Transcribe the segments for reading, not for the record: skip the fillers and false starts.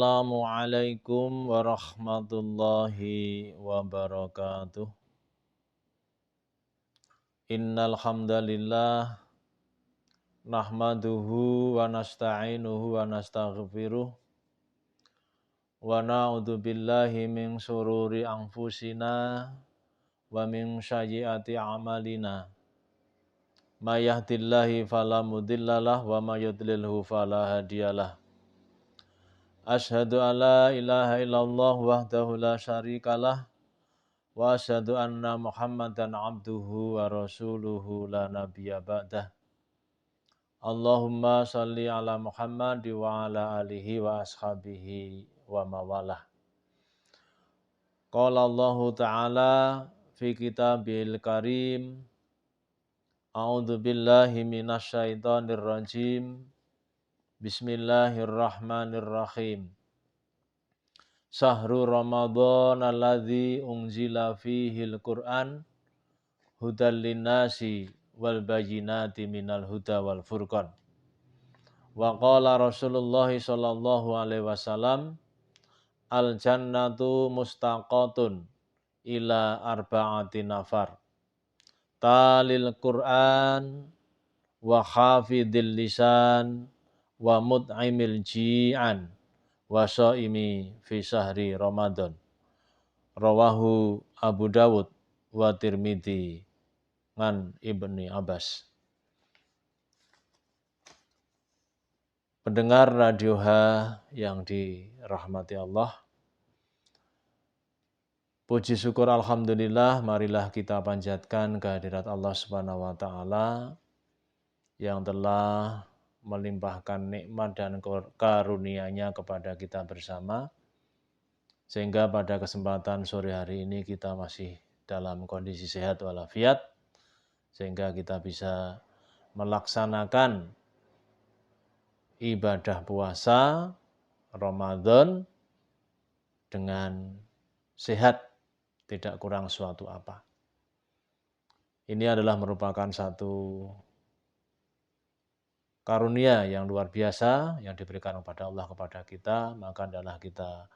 Assalamualaikum warahmatullahi wabarakatuh. Innal hamdalillah nahmaduhu wa nasta'inuhu wa nastaghfiruh wa na'udzu billahi min syururi anfusina wa min sayyiati a'malina. May yahdihillahu fala mudhillalah wa may yudlilhu fala hadiyalah. Asyhadu an la ilaha illallah wahdahu la syarikalah wa asyhadu anna Muhammadan abduhu wa rasuluhu la nabiyya ba'dah. Allahumma shalli ala Muhammad wa ala alihi wa ashabihi wa mawalah. Qala Allah Ta'ala fi kitabil karim. A'udzu billahi minasyaitonir rajim. Bismillahirrahmanirrahim. Syahrul Ramadan alladzi unzila fihil Qur'an hudal linnasi wal bayyinati minal huda wal furqan. Wa qala Rasulullah sallallahu alaihi wasallam al jannatu mustaqatun ila arba'ati nafar. Talil Qur'an wa hafidhil lisan wa mut'imil ji'an wa shaimi fi syahri Ramadan. Rawahu Abu Dawud wa Tirmidzi ngan Ibni Abbas. Pendengar Radio H yang dirahmati Allah, puji syukur alhamdulillah, marilah kita panjatkan kehadirat Allah Subhanahu wa taala yang telah melimpahkan nikmat dan karunia-Nya kepada kita bersama, sehingga pada kesempatan sore hari ini kita masih dalam kondisi sehat walafiat, sehingga kita bisa melaksanakan ibadah puasa Ramadan dengan sehat, tidak kurang suatu apa. Ini adalah merupakan satu karunia yang luar biasa yang diberikan kepada Allah kepada kita, maka adalah kita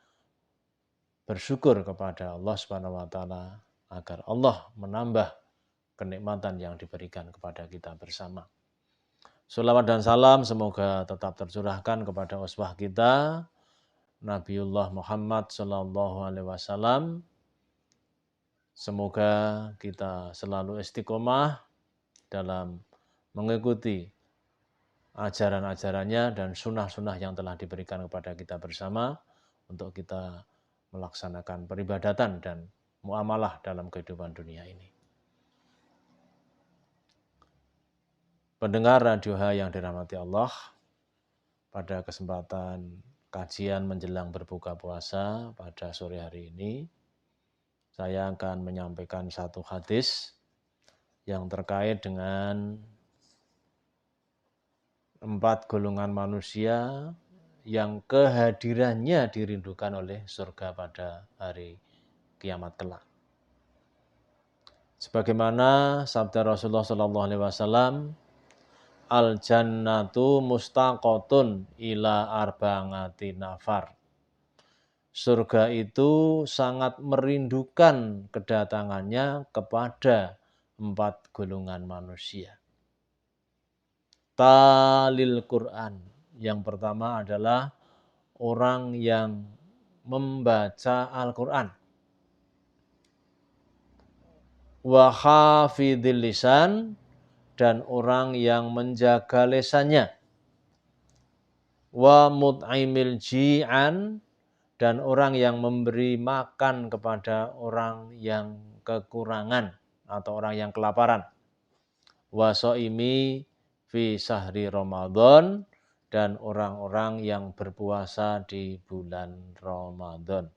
bersyukur kepada Allah Subhanahu wa taala agar Allah menambah kenikmatan yang diberikan kepada kita bersama. Shalawat dan salam semoga tetap tercurahkan kepada uswah kita Nabiullah Muhammad sallallahu alaihi wasallam. Semoga kita selalu istiqomah dalam mengikuti ajaran-ajarannya dan sunnah-sunnah yang telah diberikan kepada kita bersama untuk kita melaksanakan peribadatan dan muamalah dalam kehidupan dunia ini. Pendengar Radio H yang dirahmati Allah, pada kesempatan kajian menjelang berbuka puasa pada sore hari ini, saya akan menyampaikan satu hadis yang terkait dengan 4 golongan manusia yang kehadirannya dirindukan oleh surga pada hari kiamat kelak. Sebagaimana sabda Rasulullah SAW, al jannatu mustaqatun ila arba'ati nafar. Surga itu sangat merindukan kedatangannya kepada 4 golongan manusia. Talil Quran. Yang pertama adalah orang yang membaca Al-Quran. Wa hafidhil lisan, dan orang yang menjaga lisannya. Wa mut'imil ji'an, dan orang yang memberi makan kepada orang yang kekurangan atau orang yang kelaparan. Wa shaimi fi syahri Ramadan, dan orang-orang yang berpuasa di bulan Ramadan.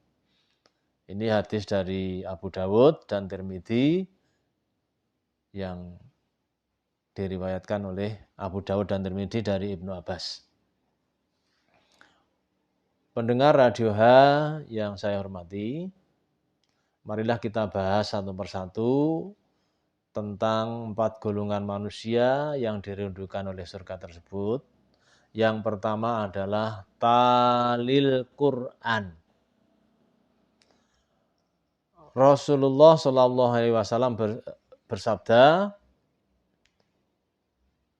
Ini hadis dari Abu Dawud dan Tirmidzi yang diriwayatkan oleh Abu Dawud dan Tirmidzi dari Ibnu Abbas. Pendengar Radio H yang saya hormati, marilah kita bahas satu persatu tentang 4 golongan manusia yang dirindukan oleh surga tersebut, Yang pertama adalah talil Quran. Rasulullah Shallallahu Alaihi Wasallam bersabda,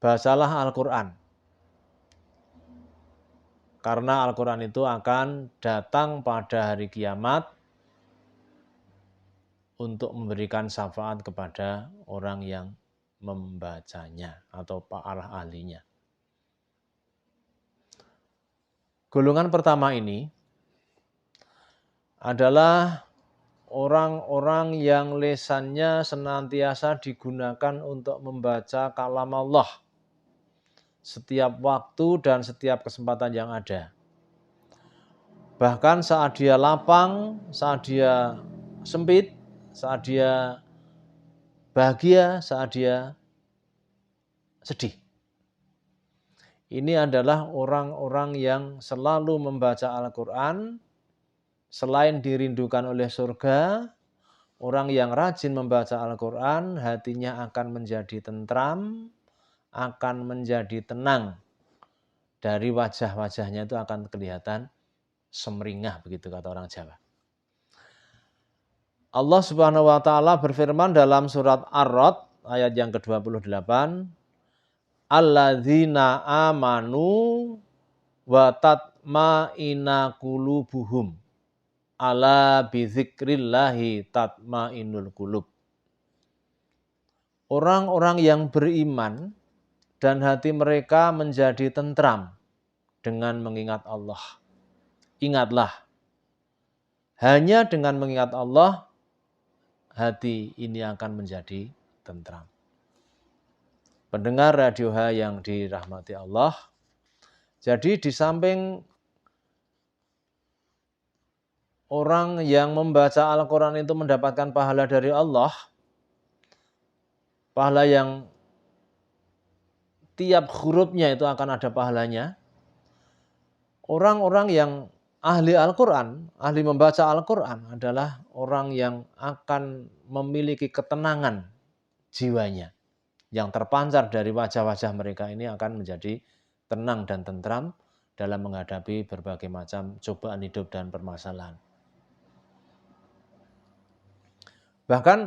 bacalah Al-Quran. Karena Al-Quran itu akan datang pada hari kiamat untuk memberikan syafaat kepada orang yang membacanya atau para ahlinya. Golongan pertama ini adalah orang-orang yang lisannya senantiasa digunakan untuk membaca kalam Allah setiap waktu dan setiap kesempatan yang ada. Bahkan saat dia lapang, saat dia sempit, saat dia bahagia, saat dia sedih. Ini adalah orang-orang yang selalu membaca Al-Quran, selain dirindukan oleh surga, orang yang rajin membaca Al-Quran, hatinya akan menjadi tentram, akan menjadi tenang. Dari wajah-wajahnya itu akan kelihatan semringah, begitu kata orang Jawa. Allah Subhanahu wa taala berfirman dalam surat Ar-Ra'd ayat yang ke-28, alladzina amanu wa tatma'inna qulubuhum ala bizikrillahi tatma'innul qulub. Orang-orang yang beriman dan hati mereka menjadi tentram dengan mengingat Allah. Ingatlah, hanya dengan mengingat Allah, hati ini akan menjadi tentram. Pendengar Radio H yang dirahmati Allah, jadi di samping orang yang membaca Al-Quran itu mendapatkan pahala dari Allah, pahala yang tiap hurufnya itu akan ada pahalanya. Orang-orang yang ahli Al-Quran, ahli membaca Al-Quran adalah orang yang akan memiliki ketenangan jiwanya. Yang terpancar dari wajah-wajah mereka ini akan menjadi tenang dan tentram dalam menghadapi berbagai macam cobaan hidup dan permasalahan. Bahkan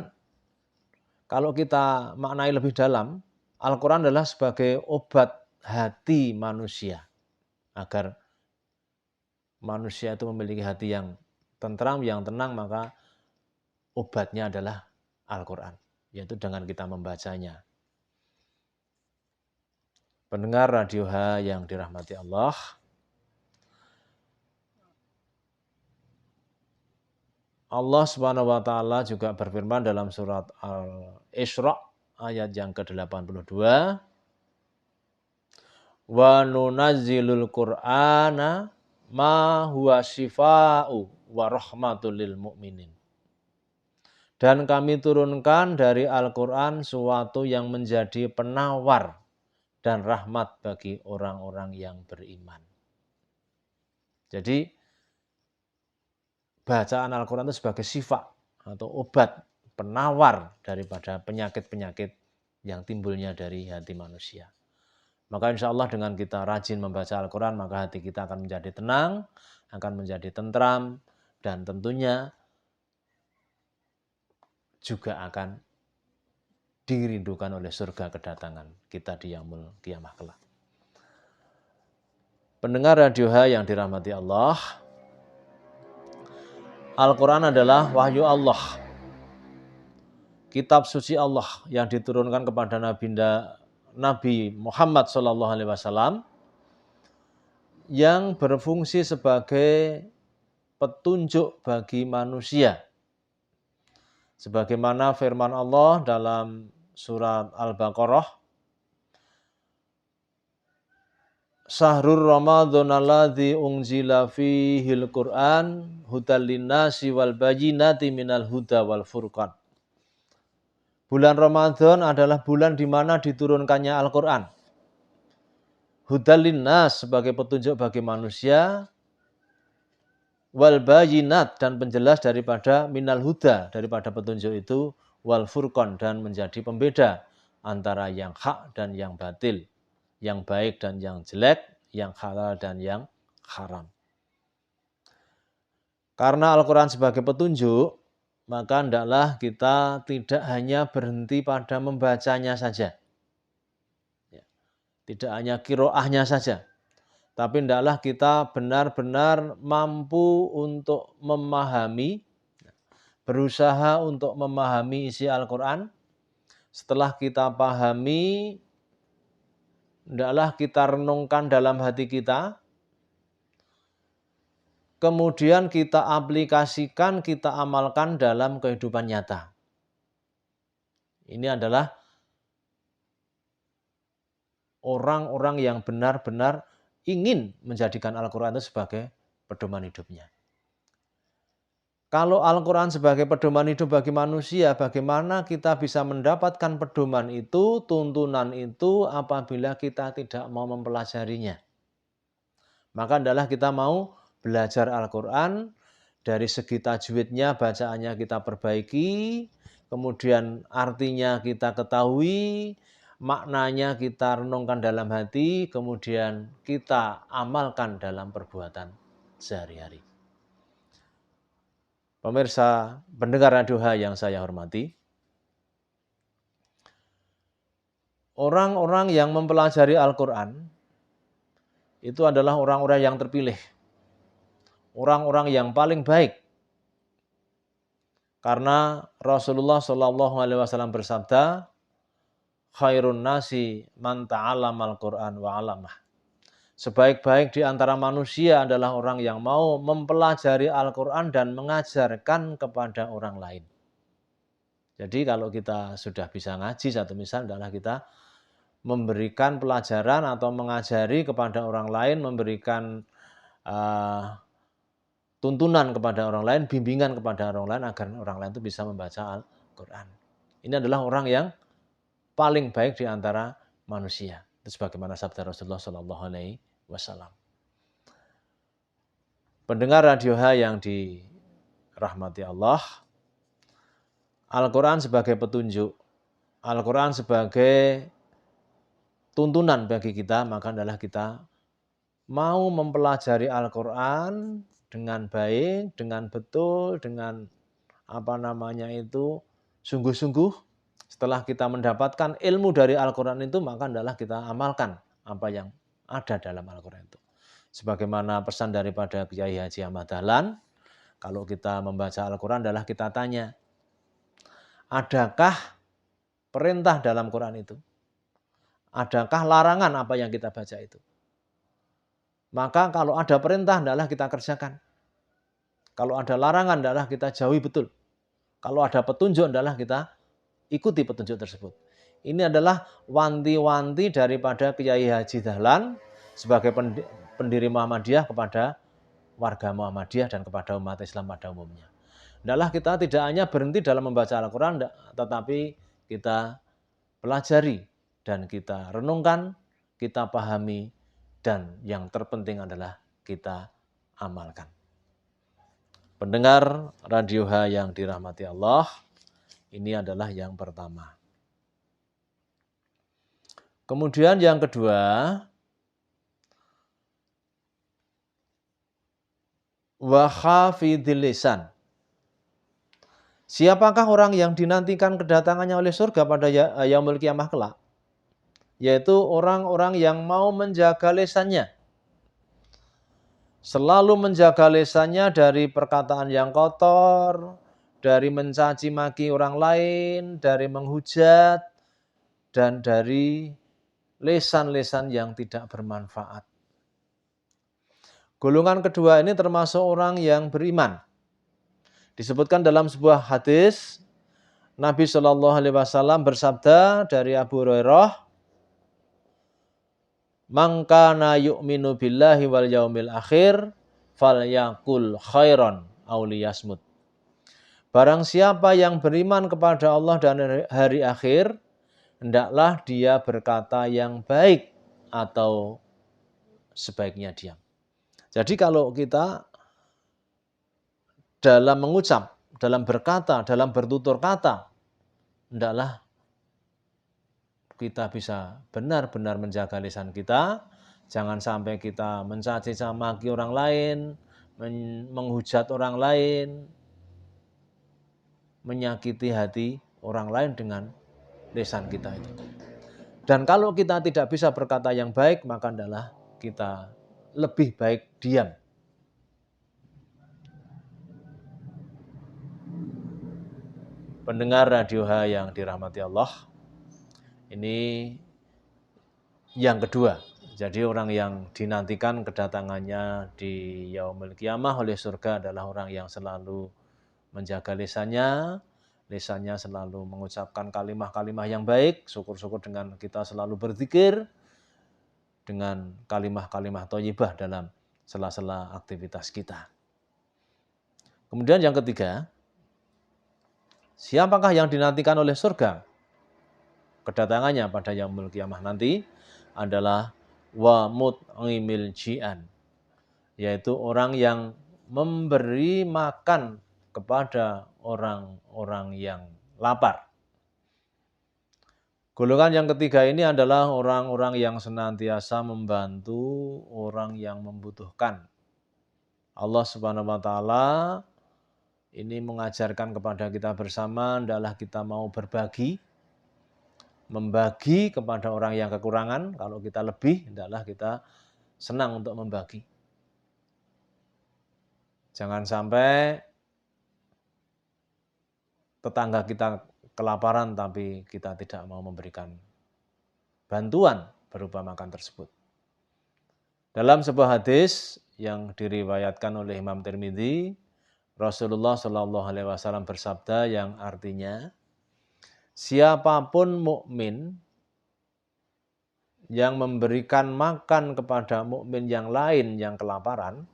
kalau kita maknai lebih dalam, Al-Quran adalah sebagai obat hati manusia. Agar manusia itu memiliki hati yang tentram, yang tenang, maka obatnya adalah Al-Quran, yaitu dengan kita membacanya. Pendengar Radio H yang dirahmati Allah, Allah Subhanahu wa taala juga berfirman dalam surat Al-Isra ayat yang ke-82, wa nunazzilul Qur'ana ma huwa syifa'u wa rahmatul lil mu'minin. Dan kami turunkan dari Al-Quran suatu yang menjadi penawar dan rahmat bagi orang-orang yang beriman. Jadi bacaan Al-Quran itu sebagai syifa atau obat penawar daripada penyakit-penyakit yang timbulnya dari hati manusia. Maka insya Allah dengan kita rajin membaca Al-Quran, maka hati kita akan menjadi tenang, akan menjadi tentram, dan tentunya juga akan dirindukan oleh surga kedatangan kita di yaumul qiyamah kelak. Pendengar Radio H yang dirahmati Allah, Al-Quran adalah wahyu Allah, kitab suci Allah yang diturunkan kepada Nabi Muhammad SAW yang berfungsi sebagai petunjuk bagi manusia. Sebagaimana firman Allah dalam surat Al-Baqarah, Syahrul Ramadan alladzi unzila fihil Qur'an hudal linnasi wal bayyinati minal huda wal furqan. Bulan Ramadan adalah bulan di mana diturunkannya Al-Quran. Hudal linnas sebagai petunjuk bagi manusia, wal bayyinat dan penjelas daripada minal huda, daripada petunjuk itu, wal furqan dan menjadi pembeda antara yang hak dan yang batil, yang baik dan yang jelek, yang halal dan yang haram. Karena Al-Quran sebagai petunjuk, maka hendaklah kita tidak hanya berhenti pada membacanya saja. Tidak hanya qiraahnya saja. Tapi hendaklah kita benar-benar mampu untuk memahami, berusaha untuk memahami isi Al-Quran. Setelah kita pahami, hendaklah kita renungkan dalam hati kita, kemudian kita aplikasikan, kita amalkan dalam kehidupan nyata. Ini adalah orang-orang yang benar-benar ingin menjadikan Al-Quran itu sebagai pedoman hidupnya. Kalau Al-Quran sebagai pedoman hidup bagi manusia, bagaimana kita bisa mendapatkan pedoman itu, tuntunan itu apabila kita tidak mau mempelajarinya? Maka adalah kita mau belajar Al-Quran, dari segi tajwidnya, bacaannya kita perbaiki, kemudian artinya kita ketahui, maknanya kita renungkan dalam hati, kemudian kita amalkan dalam perbuatan sehari-hari. Pemirsa pendengar Radio H yang saya hormati, orang-orang yang mempelajari Al-Quran itu adalah orang-orang yang terpilih, orang-orang yang paling baik. Karena Rasulullah SAW bersabda, khairun nasi man ta'allamal Qur'an wa 'allamah. Sebaik-baik di antara manusia adalah orang yang mau mempelajari Al-Quran dan mengajarkan kepada orang lain. Jadi kalau kita sudah bisa ngaji, satu misal adalah kita memberikan pelajaran atau mengajari kepada orang lain, memberikan tuntunan kepada orang lain, bimbingan kepada orang lain agar orang lain itu bisa membaca Al-Quran. Ini adalah orang yang paling baik di antara manusia. Itu sebagaimana sabda Rasulullah SAW. Pendengar Radio H yang dirahmati Allah, Al-Quran sebagai petunjuk, Al-Quran sebagai tuntunan bagi kita, maka adalah kita mau mempelajari Al-Quran dengan baik, dengan betul, dengan sungguh-sungguh. Setelah kita mendapatkan ilmu dari Al-Quran itu, maka adalah kita amalkan apa yang ada dalam Al-Quran itu. Sebagaimana pesan daripada Kiai Haji Ahmad Dahlan, kalau kita membaca Al-Quran adalah kita tanya, adakah perintah dalam Quran itu? Adakah larangan apa yang kita baca itu? Maka kalau ada perintah, adalah kita kerjakan. Kalau ada larangan, adalah kita jauhi betul. Kalau ada petunjuk, adalah kita ikuti petunjuk tersebut. Ini adalah wanti-wanti daripada Kiai Haji Dahlan sebagai pendiri Muhammadiyah kepada warga Muhammadiyah dan kepada umat Islam pada umumnya. Adalah kita tidak hanya berhenti dalam membaca Al-Quran, tetapi kita pelajari dan kita renungkan, kita pahami, dan yang terpenting adalah kita amalkan. Pendengar Radio H yang dirahmati Allah, ini adalah yang pertama. Kemudian yang kedua, wa khafidil lisan. Siapakah orang yang dinantikan kedatangannya oleh surga pada yaumul kiamah kelak? Yaitu orang-orang yang mau menjaga lisannya. Selalu menjaga lisannya dari perkataan yang kotor, dari mencaci maki orang lain, dari menghujat, dan dari lisan-lisan yang tidak bermanfaat. Golongan kedua ini termasuk orang yang beriman. Disebutkan dalam sebuah hadis, Nabi SAW bersabda dari Abu Hurairah, "Man kana yu'minu billahi wal yaumil akhir falyaqul khairan aw liyasmut." Barang siapa yang beriman kepada Allah dan hari akhir, hendaklah dia berkata yang baik atau sebaiknya diam. Jadi kalau kita dalam mengucap, dalam berkata, dalam bertutur kata, hendaklah kita bisa benar-benar menjaga lisan kita, Jangan sampai kita mencaci maki orang lain, menghujat orang lain, menyakiti hati orang lain dengan lisan kita itu. Dan kalau kita tidak bisa berkata yang baik, maka adalah kita lebih baik diam. Pendengar Radio H yang dirahmati Allah, ini yang kedua. Jadi orang yang dinantikan kedatangannya di Yaumul Qiyamah oleh surga adalah orang yang selalu menjaga lisannya selalu mengucapkan kalimah-kalimah yang baik, syukur-syukur dengan kita selalu berzikir dengan kalimah-kalimah thayyibah dalam sela-sela aktivitas kita. Kemudian yang ketiga, siapakah yang dinantikan oleh surga? Kedatangannya pada Yaumul Qiyamah nanti adalah wa mut'imil ji'an, yaitu orang yang memberi makan kepada orang-orang yang lapar. Golongan yang ketiga ini adalah orang-orang yang senantiasa membantu orang yang membutuhkan. Allah Subhanahu wa taala ini mengajarkan kepada kita bersama adalah kita mau berbagi, membagi kepada orang yang kekurangan. Kalau kita lebih, adalah kita senang untuk membagi. Jangan sampai tetangga kita kelaparan tapi kita tidak mau memberikan bantuan berupa makan tersebut. Dalam sebuah hadis yang diriwayatkan oleh Imam Tirmidzi, Rasulullah Shallallahu Alaihi Wasallam bersabda yang artinya, siapapun mukmin yang memberikan makan kepada mukmin yang lain yang kelaparan,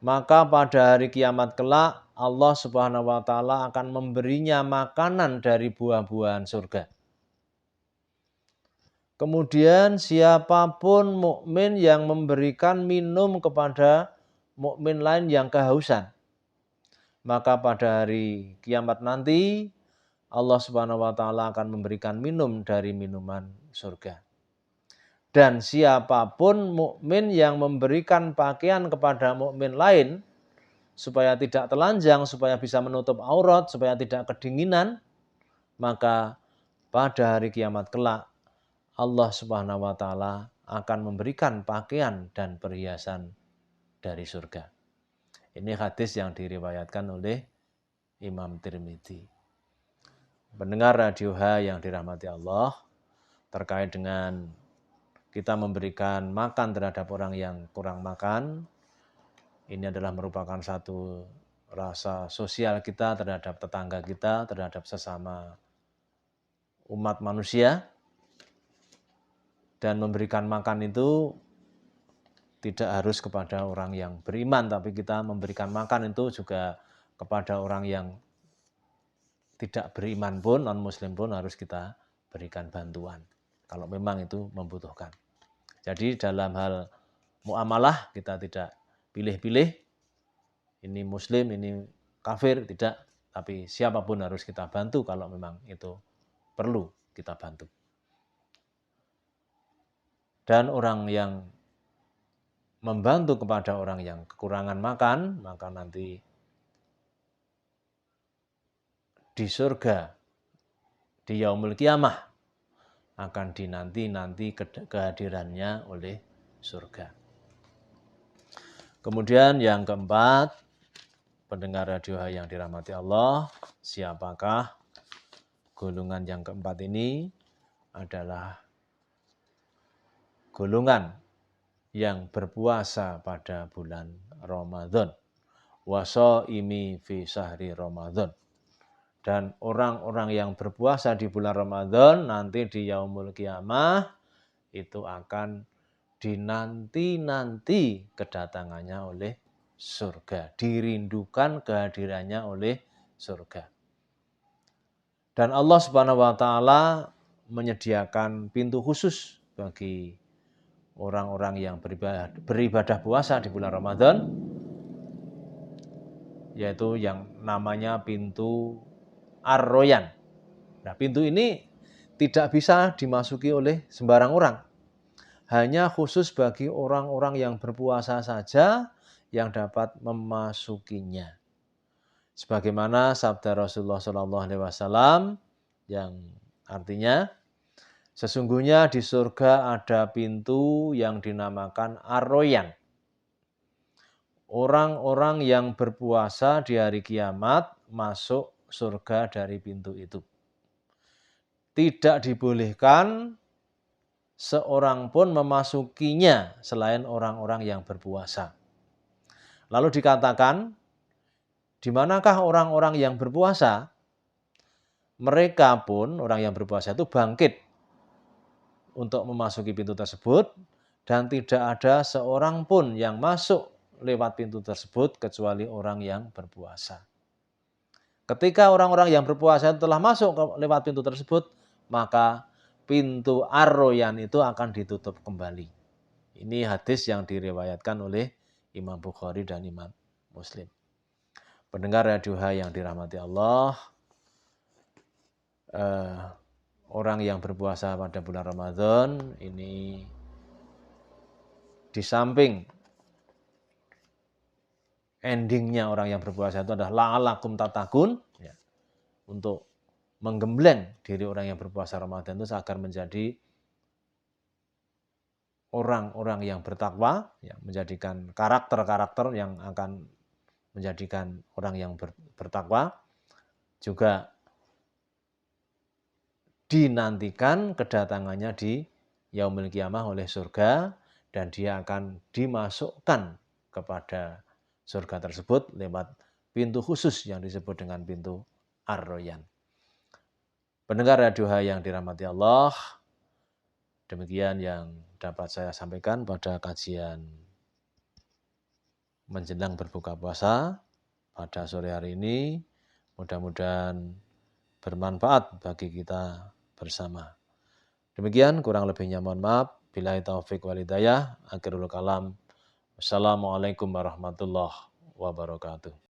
maka pada hari kiamat kelak Allah Subhanahu wa taala akan memberinya makanan dari buah-buahan surga. Kemudian siapapun mukmin yang memberikan minum kepada mukmin lain yang kehausan, maka pada hari kiamat nanti Allah Subhanahu wa taala akan memberikan minum dari minuman surga. Dan siapapun mukmin yang memberikan pakaian kepada mukmin lain supaya tidak telanjang, supaya bisa menutup aurat, supaya tidak kedinginan, maka pada hari kiamat kelak Allah Subhanahu wa taala akan memberikan pakaian dan perhiasan dari surga. Ini hadis yang diriwayatkan oleh Imam Tirmidzi. Pendengar Radio H yang dirahmati Allah, terkait dengan kita memberikan makan terhadap orang yang kurang makan, ini adalah merupakan satu rasa sosial kita terhadap tetangga kita, terhadap sesama umat manusia. Dan memberikan makan itu tidak harus kepada orang yang beriman, tapi kita memberikan makan itu juga kepada orang yang tidak beriman pun, non-muslim pun harus kita berikan bantuan kalau memang itu membutuhkan. Jadi dalam hal muamalah kita tidak pilih-pilih, ini muslim, ini kafir, tidak. Tapi siapapun harus kita bantu kalau memang itu perlu kita bantu. Dan orang yang membantu kepada orang yang kekurangan makan, maka nanti di surga, di Yaumul Qiyamah, akan dinanti-nanti kehadirannya oleh surga. Kemudian yang keempat, pendengar Radio H yang dirahmati Allah, siapakah golongan yang keempat ini? Adalah golongan yang berpuasa pada bulan Ramadan. Washaimi fi syahri Ramadan. Dan orang-orang yang berpuasa di bulan Ramadan nanti di Yaumul Qiyamah itu akan dinanti-nanti kedatangannya oleh surga, dirindukan kehadirannya oleh surga. Dan Allah Subhanahu wa taala menyediakan pintu khusus bagi orang-orang yang beribadah puasa di bulan Ramadan, yaitu yang namanya pintu Ar-Royan. Nah, pintu ini tidak bisa dimasuki oleh sembarang orang. hanya khusus bagi orang-orang yang berpuasa saja yang dapat memasukinya. Sebagaimana sabda Rasulullah SAW yang artinya, sesungguhnya di surga ada pintu yang dinamakan Ar-Royan. Orang-orang yang berpuasa di hari kiamat masuk surga dari pintu itu. Tidak dibolehkan seorang pun memasukinya selain orang-orang yang berpuasa. Lalu dikatakan, di manakah orang-orang yang berpuasa? Mereka pun, orang yang berpuasa itu bangkit untuk memasuki pintu tersebut dan tidak ada seorang pun yang masuk lewat pintu tersebut kecuali orang yang berpuasa. Ketika orang-orang yang berpuasa telah masuk lewat pintu tersebut, maka pintu Ar-Royan itu akan ditutup kembali. Ini hadis yang diriwayatkan oleh Imam Bukhari dan Imam Muslim. Pendengar Radio Hai yang dirahmati Allah, orang yang berpuasa pada bulan Ramadan ini di samping endingnya orang yang berpuasa itu adalah la'alakum tatakun, ya, untuk menggembleng diri orang yang berpuasa Ramadan itu agar menjadi orang-orang yang bertakwa, ya, menjadikan karakter-karakter yang akan menjadikan orang yang bertakwa, juga dinantikan kedatangannya di Yaumil Qiyamah oleh surga, dan dia akan dimasukkan kepada surga tersebut lewat pintu khusus yang disebut dengan pintu Ar-Royan. Pendengar Radio Hai yang dirahmati Allah, demikian yang dapat saya sampaikan pada kajian menjelang berbuka puasa pada sore hari ini. Mudah-mudahan bermanfaat bagi kita bersama. Demikian, kurang lebihnya mohon maaf. Billahi taufik wal hidayah. Akhirul kalam. Wassalamualaikum warahmatullahi wabarakatuh.